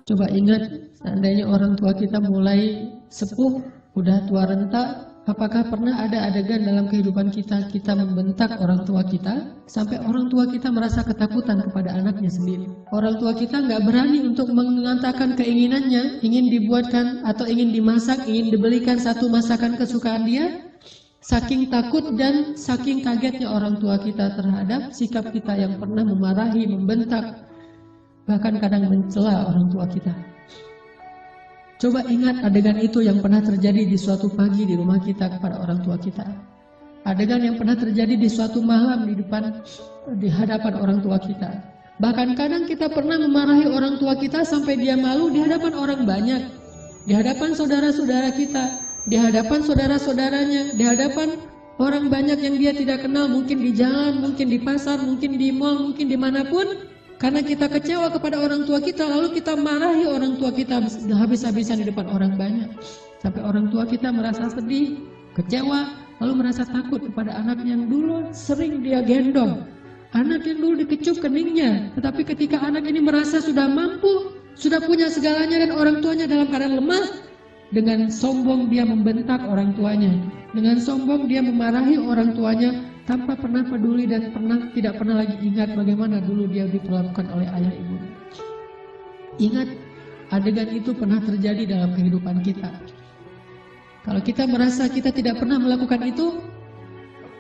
Coba ingat, seandainya orang tua kita mulai sepuh, udah tua renta, apakah pernah ada adegan dalam kehidupan kita, kita membentak orang tua kita, sampai orang tua kita merasa ketakutan kepada anaknya sendiri. Orang tua kita nggak berani untuk mengatakan keinginannya, ingin dibuatkan atau ingin dimasak, ingin dibelikan satu masakan kesukaan dia, saking takut dan saking kagetnya orang tua kita terhadap sikap kita yang pernah memarahi, membentak, bahkan kadang mencela orang tua kita. Coba ingat adegan itu yang pernah terjadi di suatu pagi di rumah kita kepada orang tua kita. Adegan yang pernah terjadi di suatu malam di hadapan orang tua kita. Bahkan kadang kita pernah memarahi orang tua kita sampai dia malu di hadapan orang banyak, di hadapan saudara-saudara kita, di hadapan saudara-saudaranya, di hadapan orang banyak yang dia tidak kenal, mungkin di jalan, mungkin di pasar, mungkin di mall, mungkin dimanapun. Karena kita kecewa kepada orang tua kita, lalu kita marahi orang tua kita habis-habisan di depan orang banyak. Sampai orang tua kita merasa sedih, kecewa, lalu merasa takut kepada anak yang dulu sering dia gendong. Anak yang dulu dikecup keningnya, tetapi ketika anak ini merasa sudah mampu, sudah punya segalanya dan orang tuanya dalam keadaan lemah, dengan sombong dia membentak orang tuanya. Dengan sombong dia memarahi orang tuanya, tanpa pernah peduli dan tidak pernah lagi ingat bagaimana dulu dia diperlakukan oleh ayah ibunya. Ingat, adegan itu pernah terjadi dalam kehidupan kita. Kalau kita merasa kita tidak pernah melakukan itu,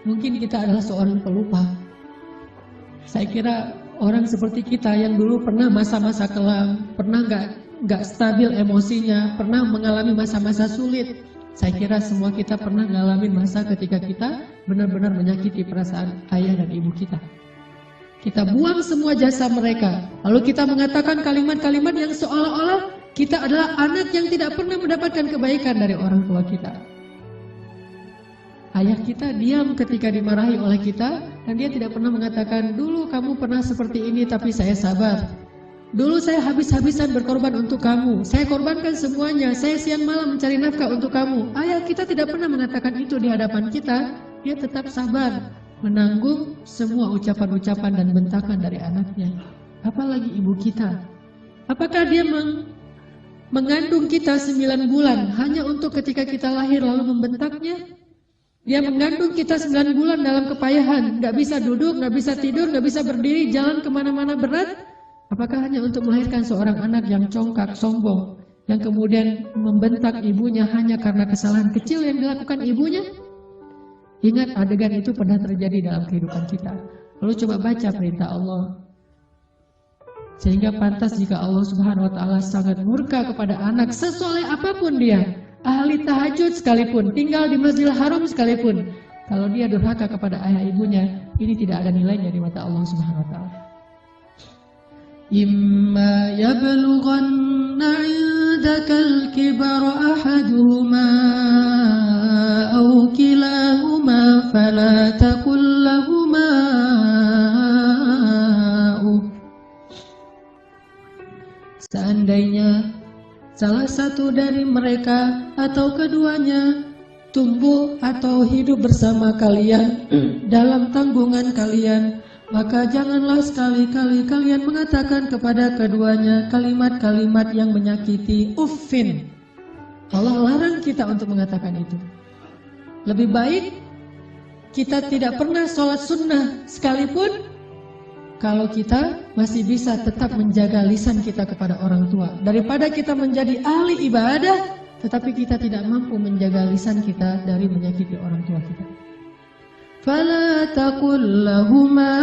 mungkin kita adalah seorang pelupa. Saya kira orang seperti kita yang dulu pernah masa-masa kelam, pernah nggak stabil emosinya, pernah mengalami masa-masa sulit. Saya kira semua kita pernah ngalamin masa ketika kita benar-benar menyakiti perasaan ayah dan ibu kita. Kita buang semua jasa mereka, lalu kita mengatakan kalimat-kalimat yang seolah-olah kita adalah anak yang tidak pernah mendapatkan kebaikan dari orang tua kita. Ayah kita diam ketika dimarahi oleh kita, dan dia tidak pernah mengatakan, dulu kamu pernah seperti ini tapi saya sabar. Dulu saya habis-habisan berkorban untuk kamu, saya korbankan semuanya, saya siang malam mencari nafkah untuk kamu. Ayah kita tidak pernah mengatakan itu di hadapan kita, dia tetap sabar, menanggung semua ucapan-ucapan dan bentakan dari anaknya. Apalagi ibu kita, apakah dia mengandung kita 9 bulan hanya untuk ketika kita lahir lalu membentaknya? Dia mengandung kita 9 bulan dalam kepayahan, gak bisa duduk, gak bisa tidur, gak bisa berdiri, jalan kemana-mana berat. Apakah hanya untuk melahirkan seorang anak yang congkak, sombong, yang kemudian membentak ibunya hanya karena kesalahan kecil yang dilakukan ibunya? Ingat, adegan itu pernah terjadi dalam kehidupan kita. Lalu coba baca perintah Allah. Sehingga pantas jika Allah Subhanahu wa Ta'ala sangat murka kepada anak sesoleh apapun dia, ahli tahajud sekalipun, tinggal di Masjidil Haram sekalipun, kalau dia durhaka kepada ayah ibunya, ini tidak ada nilainya di mata Allah Subhanahu wa Ta'ala. إما يبلغن عندك الكبر أحدهما أو كلاهما فلا تقل لهما Seandainya salah satu dari mereka atau keduanya tumbuh atau hidup bersama kalian dalam tanggungan kalian, maka janganlah sekali-kali kalian mengatakan kepada keduanya kalimat-kalimat yang menyakiti. Uffin. Allah larang kita untuk mengatakan itu. Lebih baik kita tidak pernah sholat sunnah sekalipun, kalau kita masih bisa tetap menjaga lisan kita kepada orang tua, daripada kita menjadi ahli ibadah tetapi kita tidak mampu menjaga lisan kita dari menyakiti orang tua kita. فلا تقل لهما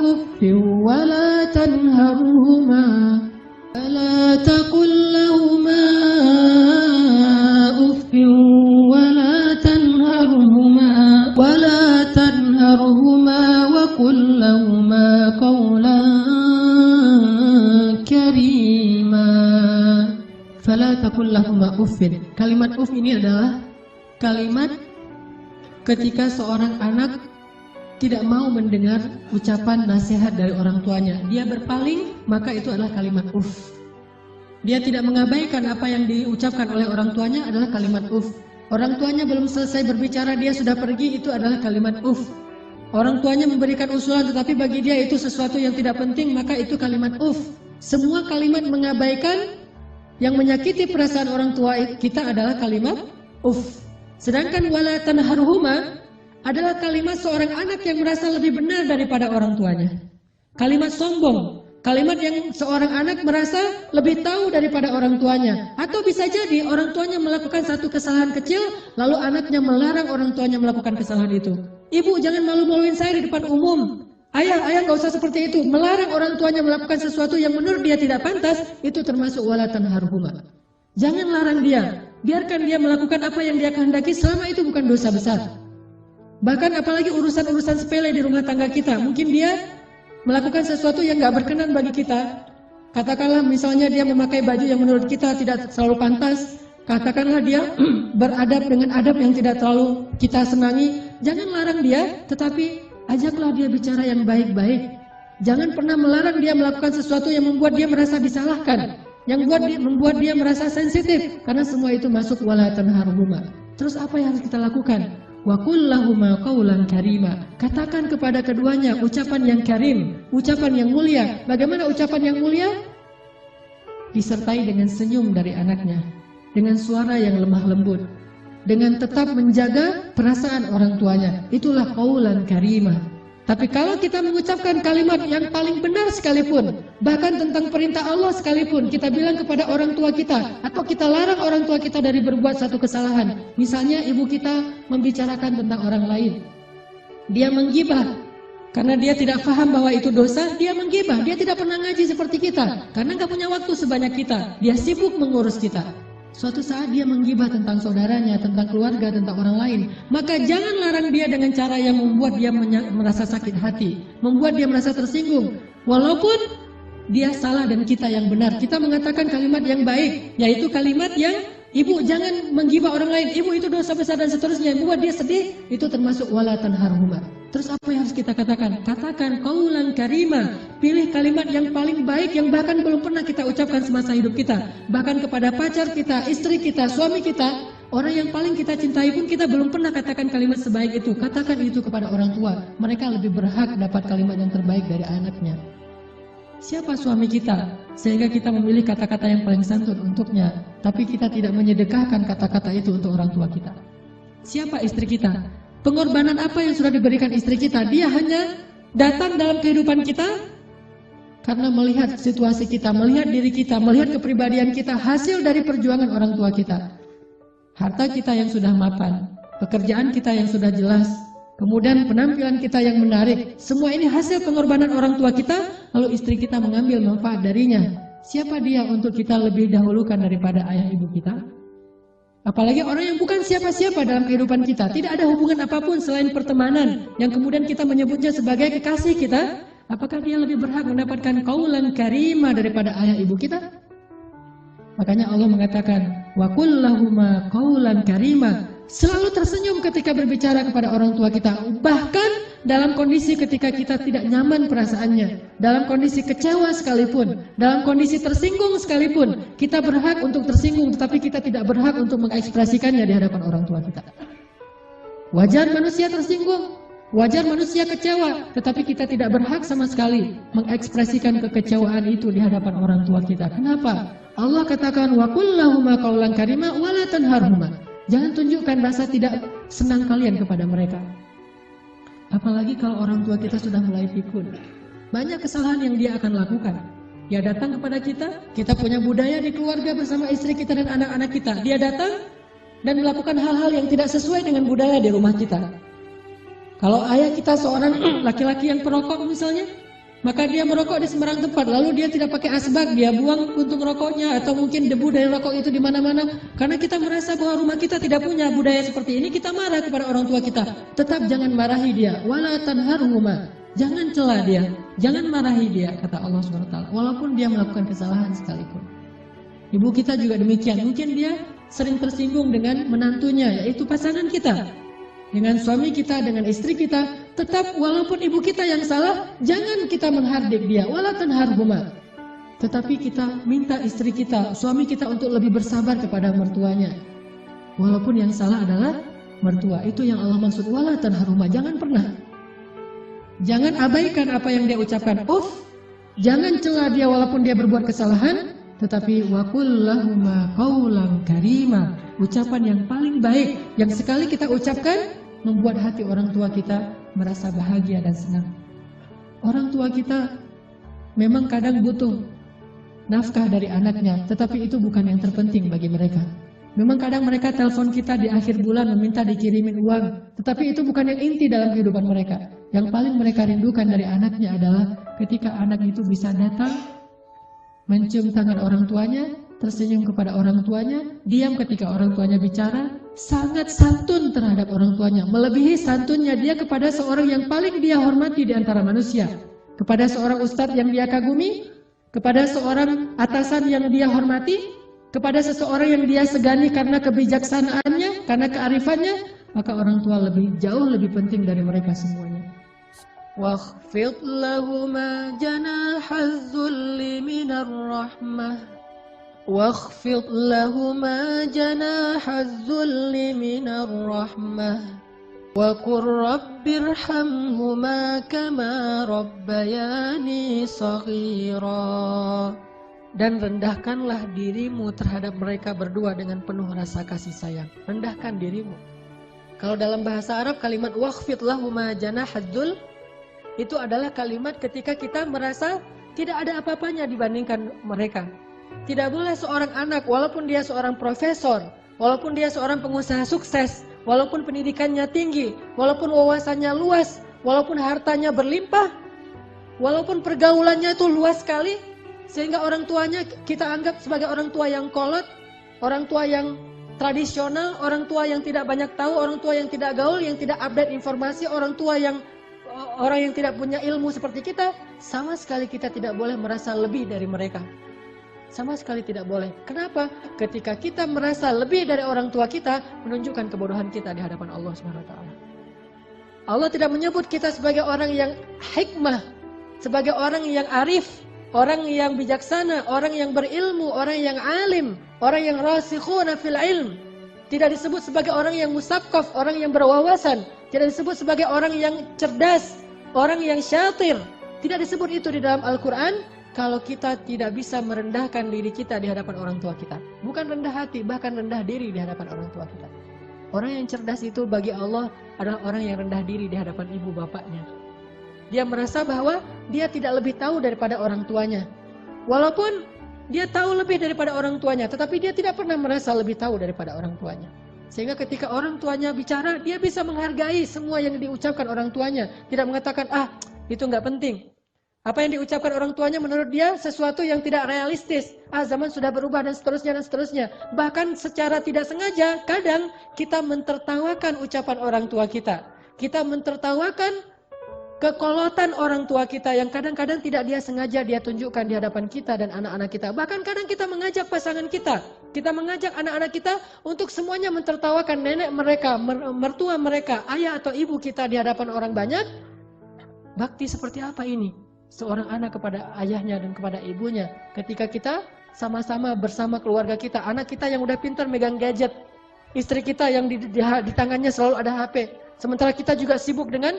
أف ولا تنهرهما فلا تقل لهما أف ولا تنهرهما وقل لهما قولا كريما. فلا تقل لهما أف. Kalimat uf ini adalah kalimat ketika seorang anak tidak mau mendengar ucapan nasihat dari orang tuanya, dia berpaling, maka itu adalah kalimat uf. Dia tidak mengabaikan apa yang diucapkan oleh orang tuanya adalah kalimat uf. Orang tuanya belum selesai berbicara, dia sudah pergi, itu adalah kalimat uf. Orang tuanya memberikan usulan tetapi bagi dia itu sesuatu yang tidak penting, maka itu kalimat uf. Semua kalimat mengabaikan yang menyakiti perasaan orang tua kita adalah kalimat uff. Sedangkan wala tanharhuma adalah kalimat seorang anak yang merasa lebih benar daripada orang tuanya. Kalimat sombong, kalimat yang seorang anak merasa lebih tahu daripada orang tuanya. Atau bisa jadi orang tuanya melakukan satu kesalahan kecil, lalu anaknya melarang orang tuanya melakukan kesalahan itu. Ibu, jangan malu-maluin saya di depan umum. Ayah nggak usah seperti itu. Melarang orang tuanya melakukan sesuatu yang menurut dia tidak pantas, itu termasuk wala tanharhuma. Jangan larang dia. Biarkan dia melakukan apa yang dia kehendaki selama itu bukan dosa besar. Bahkan apalagi urusan-urusan sepele di rumah tangga kita. Mungkin dia melakukan sesuatu yang nggak berkenan bagi kita. Katakanlah misalnya dia memakai baju yang menurut kita tidak selalu pantas. Katakanlah dia beradab dengan adab yang tidak terlalu kita senangi. Jangan larang dia, tetapi ajaklah dia bicara yang baik-baik. Jangan pernah melarang dia melakukan sesuatu yang membuat dia merasa disalahkan, yang membuat dia merasa sensitif, karena semua itu masuk wala tanharhuma. Terus apa yang harus kita lakukan? Wa qul lahuma qawlan karima. Katakan kepada keduanya ucapan yang karim, ucapan yang mulia. Bagaimana ucapan yang mulia? Disertai dengan senyum dari anaknya, dengan suara yang lemah lembut, dengan tetap menjaga perasaan orang tuanya. Itulah qaulan karimah. Tapi kalau kita mengucapkan kalimat yang paling benar sekalipun, bahkan tentang perintah Allah sekalipun, kita bilang kepada orang tua kita, atau kita larang orang tua kita dari berbuat satu kesalahan. Misalnya ibu kita membicarakan tentang orang lain, dia menggibah karena dia tidak paham bahwa itu dosa. Dia menggibah, dia tidak pernah ngaji seperti kita, karena nggak punya waktu sebanyak kita, dia sibuk mengurus kita. Suatu saat dia menggibah tentang saudaranya, tentang keluarga, tentang orang lain. Maka jangan larang dia dengan cara yang membuat dia merasa sakit hati, membuat dia merasa tersinggung. Walaupun dia salah dan kita yang benar. Kita mengatakan kalimat yang baik, yaitu kalimat yang ibu jangan menggibah orang lain, ibu itu dosa besar dan seterusnya, membuat dia sedih. Itu termasuk wala tanharhuma. Terus apa yang harus kita katakan? Katakan qaulan karima. Pilih kalimat yang paling baik yang bahkan belum pernah kita ucapkan semasa hidup kita. Bahkan kepada pacar kita, istri kita, suami kita, orang yang paling kita cintai pun kita belum pernah katakan kalimat sebaik itu. Katakan itu kepada orang tua. Mereka lebih berhak dapat kalimat yang terbaik dari anaknya. Siapa suami kita sehingga kita memilih kata-kata yang paling santun untuknya, tapi kita tidak menyedekahkan kata-kata itu untuk orang tua kita? Siapa istri kita? Pengorbanan apa yang sudah diberikan istri kita? Dia hanya datang dalam kehidupan kita karena melihat situasi kita, melihat diri kita, melihat kepribadian kita, hasil dari perjuangan orang tua kita. Harta kita yang sudah mapan, pekerjaan kita yang sudah jelas, kemudian penampilan kita yang menarik, semua ini hasil pengorbanan orang tua kita, lalu istri kita mengambil manfaat darinya. Siapa dia untuk kita lebih dahulukan daripada ayah ibu kita? Apalagi orang yang bukan siapa-siapa dalam kehidupan kita, tidak ada hubungan apapun selain pertemanan, yang kemudian kita menyebutnya sebagai kekasih kita. Apakah dia lebih berhak mendapatkan qaulan karimah daripada ayah ibu kita? Makanya Allah mengatakan, wa qul lahuma qaulan karimah. Selalu tersenyum ketika berbicara kepada orang tua kita, bahkan dalam kondisi ketika kita tidak nyaman perasaannya, dalam kondisi kecewa sekalipun, dalam kondisi tersinggung sekalipun, kita berhak untuk tersinggung, tetapi kita tidak berhak untuk mengekspresikannya di hadapan orang tua kita. Wajar manusia tersinggung, wajar manusia kecewa, tetapi kita tidak berhak sama sekali mengekspresikan kekecewaan itu di hadapan orang tua kita. Kenapa? Allah katakan, wa qul lahuma qaulan karimah wa la tanharhuma. Jangan tunjukkan rasa tidak senang kalian kepada mereka. Apalagi kalau orang tua kita sudah mulai pikun. Banyak kesalahan yang dia akan lakukan. Dia datang kepada kita, kita punya budaya di keluarga bersama istri kita dan anak-anak kita. Dia datang dan melakukan hal-hal yang tidak sesuai dengan budaya di rumah kita. Kalau ayah kita seorang laki-laki yang perokok misalnya, maka dia merokok di sembarang tempat, lalu dia tidak pakai asbak, dia buang puntung rokoknya, atau mungkin debu dari rokok itu di mana-mana. Karena kita merasa bahwa rumah kita tidak punya budaya seperti ini, kita marah kepada orang tua kita. Tetap jangan marahi dia, wala tanharhuma. Jangan cela dia, jangan marahi dia, kata Allah SWT. Walaupun dia melakukan kesalahan sekalipun. Ibu kita juga demikian, mungkin dia sering tersinggung dengan menantunya, yaitu pasangan kita. Dengan suami kita, dengan istri kita, tetap walaupun ibu kita yang salah, jangan kita menghardik dia, wala tanharhuma. Tetapi kita minta istri kita, suami kita untuk lebih bersabar kepada mertuanya. Walaupun yang salah adalah mertua. Itu yang Allah maksud, wala tanharhuma. Jangan pernah. Jangan abaikan apa yang dia ucapkan. Jangan cela dia walaupun dia berbuat kesalahan, tetapi wa qul lahuma qaulan karima. Ucapan yang paling baik yang sekali kita ucapkan membuat hati orang tua kita merasa bahagia dan senang. Orang tua kita memang kadang butuh nafkah dari anaknya, tetapi itu bukan yang terpenting bagi mereka. Memang kadang mereka telepon kita di akhir bulan meminta dikirimin uang, tetapi itu bukan yang inti dalam kehidupan mereka. Yang paling mereka rindukan dari anaknya adalah ketika anak itu bisa datang, mencium tangan orang tuanya, tersenyum kepada orang tuanya, diam ketika orang tuanya bicara, sangat santun terhadap orang tuanya, melebihi santunnya dia kepada seorang yang paling dia hormati di antara manusia, kepada seorang ustadz yang dia kagumi, kepada seorang atasan yang dia hormati, kepada seseorang yang dia segani karena kebijaksanaannya, karena kearifannya, maka orang tua jauh lebih penting dari mereka semuanya. Wakhfid lahuma janahaz zulli minar rahmah. Wakhfid lahuma janahaz zulli minar rahmah. Wa qur rabbirhamhuma kama rabbayani shaghira. Dan rendahkanlah dirimu terhadap mereka berdua dengan penuh rasa kasih sayang. Rendahkan dirimu. Kalau dalam bahasa Arab kalimat wakhfid lahuma janahaz zull itu adalah kalimat ketika kita merasa tidak ada apa-apanya dibandingkan mereka. Tidak boleh seorang anak walaupun dia seorang profesor, walaupun dia seorang pengusaha sukses, walaupun pendidikannya tinggi, walaupun wawasannya luas, walaupun hartanya berlimpah, walaupun pergaulannya itu luas sekali, sehingga orang tuanya kita anggap sebagai orang tua yang kolot, orang tua yang tradisional, orang tua yang tidak banyak tahu, orang tua yang tidak gaul, yang tidak update informasi, orang yang tidak punya ilmu seperti kita, sama sekali kita tidak boleh merasa lebih dari mereka. Sama sekali tidak boleh. Kenapa? Ketika kita merasa lebih dari orang tua kita, menunjukkan kebodohan kita di hadapan Allah SWT. Allah tidak menyebut kita sebagai orang yang hikmah, sebagai orang yang arif, orang yang bijaksana, orang yang berilmu, orang yang alim, orang yang rasikhuna fil ilm. Tidak disebut sebagai orang yang musaqqaf, orang yang berwawasan. Tidak disebut sebagai orang yang cerdas, orang yang syatir. Tidak disebut itu di dalam Al-Quran kalau kita tidak bisa merendahkan diri kita di hadapan orang tua kita. Bukan rendah hati, bahkan rendah diri di hadapan orang tua kita. Orang yang cerdas itu bagi Allah adalah orang yang rendah diri di hadapan ibu bapaknya. Dia merasa bahwa dia tidak lebih tahu daripada orang tuanya. Walaupun dia tahu lebih daripada orang tuanya, tetapi dia tidak pernah merasa lebih tahu daripada orang tuanya. Sehingga ketika orang tuanya bicara, dia bisa menghargai semua yang diucapkan orang tuanya. Tidak mengatakan, itu nggak penting. Apa yang diucapkan orang tuanya menurut dia sesuatu yang tidak realistis. Zaman sudah berubah dan seterusnya dan seterusnya. Bahkan secara tidak sengaja, kadang kita mentertawakan ucapan orang tua kita. Kita mentertawakan kekolotan orang tua kita yang kadang-kadang tidak dia sengaja dia tunjukkan di hadapan kita dan anak-anak kita. Bahkan kadang kita mengajak pasangan kita, kita mengajak anak-anak kita untuk semuanya mentertawakan nenek mereka, mertua mereka, ayah atau ibu kita di hadapan orang banyak. Bakti seperti apa ini? Seorang anak kepada ayahnya dan kepada ibunya. Ketika kita sama-sama bersama keluarga kita, anak kita yang udah pintar megang gadget, istri kita yang di tangannya selalu ada HP. Sementara kita juga sibuk dengan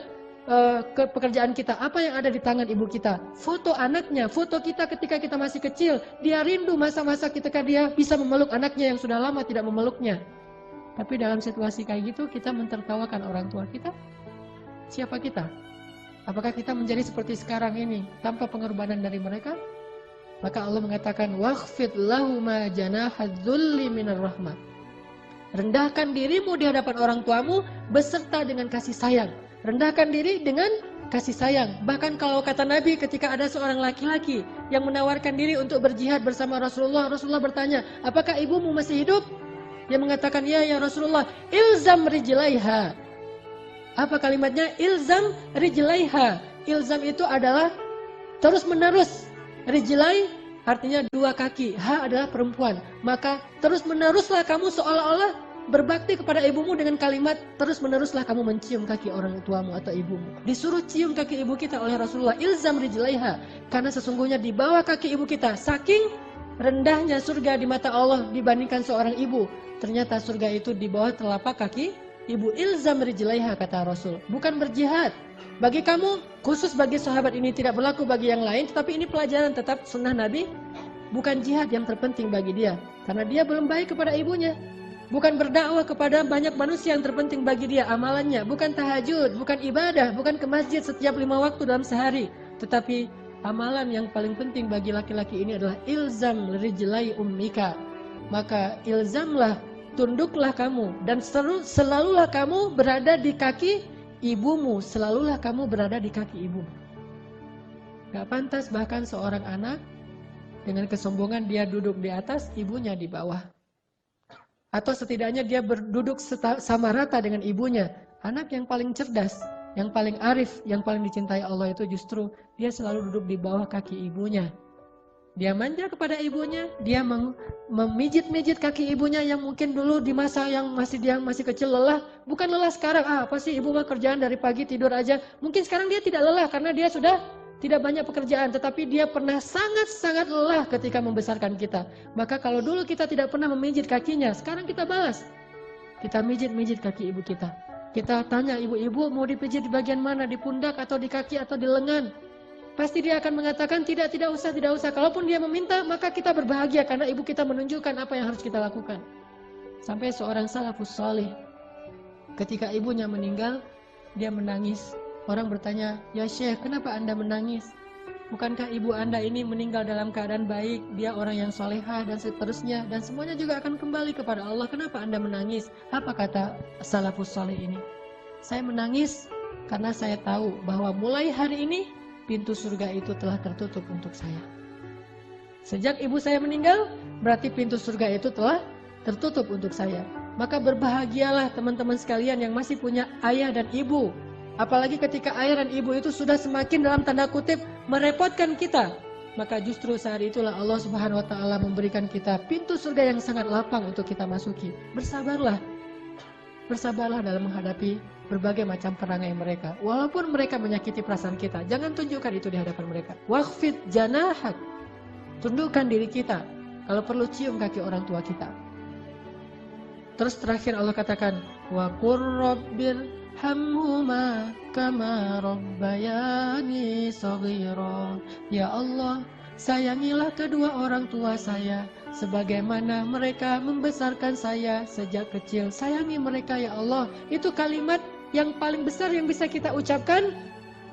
pekerjaan kita. Apa yang ada di tangan ibu kita? Foto anaknya, foto kita ketika kita masih kecil. Dia rindu masa-masa ketika dia bisa memeluk anaknya yang sudah lama tidak memeluknya. Tapi dalam situasi kayak gitu kita mentertawakan orang tua kita. Siapa kita? Apakah kita menjadi seperti sekarang ini tanpa pengorbanan dari mereka? Maka Allah mengatakan wakhfid lahuma janahaz zulli minar rahmah. Rendahkan dirimu di hadapan orang tuamu beserta dengan kasih sayang. Rendahkan diri dengan kasih sayang. Bahkan kalau kata Nabi ketika ada seorang laki-laki yang menawarkan diri untuk berjihad bersama Rasulullah, Rasulullah bertanya, apakah ibumu masih hidup? Dia mengatakan, ya Rasulullah, ilzam rijlaiha. Apa kalimatnya? Ilzam rijlaiha. Ilzam itu adalah terus menerus. Rijlai artinya dua kaki, ha adalah perempuan. Maka terus meneruslah kamu seolah-olah berbakti kepada ibumu dengan kalimat terus meneruslah kamu mencium kaki orang tuamu atau ibumu. Disuruh cium kaki ibu kita oleh Rasulullah, ilzam rijlaiha, karena sesungguhnya di bawah kaki ibu kita, saking rendahnya surga di mata Allah dibandingkan seorang ibu, ternyata surga itu di bawah telapak kaki ibu. Ilzam rijlaiha kata Rasul, bukan berjihad, Bagi kamu, khusus bagi sahabat ini tidak berlaku bagi yang lain, tetapi ini pelajaran tetap sunnah Nabi, bukan jihad yang terpenting bagi dia, karena dia belum baik kepada ibunya. Bukan berdakwah kepada banyak manusia yang terpenting bagi dia amalannya, bukan tahajud, bukan ibadah, bukan ke masjid setiap 5 waktu dalam sehari, tetapi amalan yang paling penting bagi laki-laki ini adalah ilzam rijlai ummika. Maka ilzamlah, tunduklah kamu, dan selalulah kamu berada di kaki ibumu, selalulah kamu berada di kaki ibumu. Gak pantas bahkan seorang anak dengan kesombongan dia duduk di atas, ibunya di bawah. Atau setidaknya dia berduduk sama rata dengan ibunya. Anak yang paling cerdas, yang paling arif, yang paling dicintai Allah itu justru dia selalu duduk di bawah kaki ibunya. Dia manja kepada ibunya, dia memijit-mijit kaki ibunya yang mungkin dulu di masa yang dia masih kecil lelah. Bukan lelah sekarang, apa sih ibu mah kerjaan dari pagi tidur aja. Mungkin sekarang dia tidak lelah karena dia sudah tidak banyak pekerjaan, tetapi dia pernah sangat-sangat lelah ketika membesarkan kita. Maka kalau dulu kita tidak pernah memijit kakinya, sekarang kita balas. Kita mijit-mijit kaki ibu kita. Kita tanya ibu-ibu mau dipijit di bagian mana, di pundak atau di kaki atau di lengan. Pasti dia akan mengatakan tidak usah, tidak usah. Kalaupun dia meminta, maka kita berbahagia karena ibu kita menunjukkan apa yang harus kita lakukan. Sampai seorang salafus salih, ketika ibunya meninggal, dia menangis. Orang bertanya, ya Syekh, kenapa Anda menangis? Bukankah ibu Anda ini meninggal dalam keadaan baik, dia orang yang solehah dan seterusnya, dan semuanya juga akan kembali kepada Allah, kenapa Anda menangis? Apa kata salafus salih ini? Saya menangis karena saya tahu bahwa mulai hari ini, pintu surga itu telah tertutup untuk saya. Sejak ibu saya meninggal, berarti pintu surga itu telah tertutup untuk saya. Maka berbahagialah teman-teman sekalian yang masih punya ayah dan ibu. Apalagi ketika ayah dan ibu itu sudah semakin dalam tanda kutip merepotkan kita. Maka justru saat itulah Allah Subhanahu wa Ta'ala memberikan kita pintu surga yang sangat lapang untuk kita masuki. Bersabarlah. Bersabarlah dalam menghadapi berbagai macam perangai mereka. Walaupun mereka menyakiti perasaan kita, jangan tunjukkan itu di hadapan mereka. Waqfid janahak. Tundukkan diri kita. Kalau perlu cium kaki orang tua kita. Terus terakhir Allah katakan, wa qur rabbir hamhuma kama rabbayani shaghira. Ya Allah, sayangilah kedua orang tua saya sebagaimana mereka membesarkan saya sejak kecil. Sayangi mereka ya Allah. Itu kalimat yang paling besar yang bisa kita ucapkan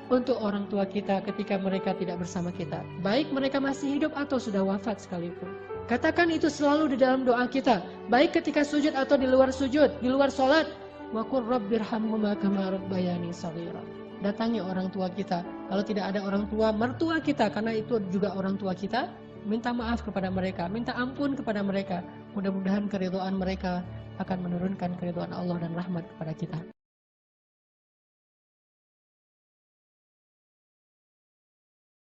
untuk orang tua kita ketika mereka tidak bersama kita. Baik mereka masih hidup atau sudah wafat sekalipun. Katakan itu selalu di dalam doa kita. Baik ketika sujud atau di luar sujud, di luar sholat. Wa qur rabbirhamhuma kama rabbayani shaghira. Datangi orang tua kita. Kalau tidak ada orang tua, mertua kita, karena itu juga orang tua kita, minta maaf kepada mereka, minta ampun kepada mereka. Mudah-mudahan keridhaan mereka akan menurunkan keridhaan Allah dan rahmat kepada kita.